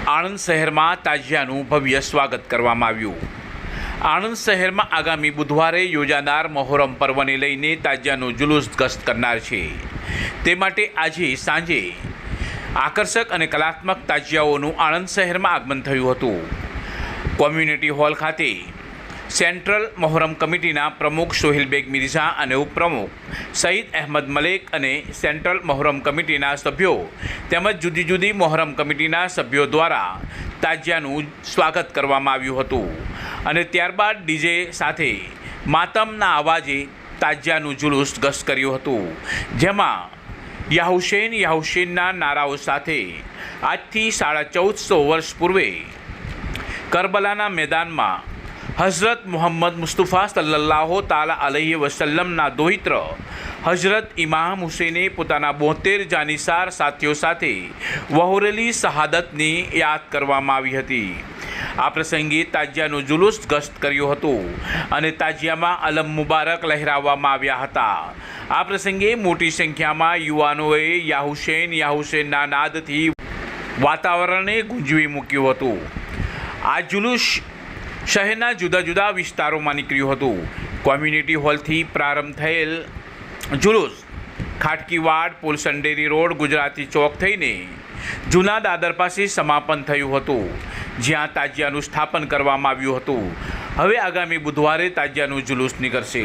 આણંદ શહેરમાં તાજિયાનું ભવ્ય સ્વાગત કરવામાં આવ્યું। આણંદ શહેરમાં આગામી બુધવારે યોજાનાર મહોરમ પર્વને લઈને તાજિયાનું જુલુસ ગસ્ત કરનાર છે। તે માટે આજે સાંજે આકર્ષક અને કલાત્મક તાજિયાઓનું આણંદ શહેરમાં આગમન થયું હતું। કોમ્યુનિટી હોલ ખાતે સેન્ટ્રલ મહોરમ કમિટીના પ્રમુખ સોહેલ બેગ મિર્ઝા અને ઉપપ્રમુખ સઈદ અહેમદ મલેક અને સેન્ટ્રલ મહોરમ કમિટીના સભ્યો તેમજ જુદી જુદી મહોરમ કમિટીના સભ્યો દ્વારા તાજિયાનું સ્વાગત કરવામાં આવ્યું હતું અને ત્યારબાદ ડીજે સાથે માતમના અવાજે તાજિયાનું જુલુસ ગસ્ત કર્યું હતું, જેમાં યા હુસૈનના નારાઓ સાથે આજથી 1450 વર્ષ પૂર્વે કરબલાના મેદાનમાં હઝરત મુહમ્મદ મુસ્તફા સલ્લલ્લાહુ તાલા અલૈહિ વસલ્લમના દોહિત્ર હઝરત ઇમામ હુસૈને પોતાના 72 જાનિસાર સાથીઓ સાથે વહોરેલી શહાદતની યાદ કરવામાં આવી હતી। આ પ્રસંગે તાજિયાનું જુલુસ ગસ્ત કર્યું હતું અને તાજિયામાં અલમ મુબારક લહેરાવવામાં આવ્યા હતા। આ પ્રસંગે મોટી સંખ્યામાં યુવાનોએ યા હુસૈનના નાદથી વાતાવરણને ગુંજવી મૂક્યું હતું। આ જુલુસ શહેરના જુદા જુદા વિસ્તારોમાં નીકળ્યું હતું। કોમ્યુનિટી હોલથી પ્રારંભ થયેલ જુલુસ ખાટકીવાડ, પોલસંડેરી રોડ, ગુજરાતી ચોક થઈને જૂના દાદર પાસે સમાપન થયું હતું, જ્યાં તાજિયાનું સ્થાપન કરવામાં આવ્યું હતું। હવે આગામી બુધવારે તાજિયાનું જુલુસ નીકળશે।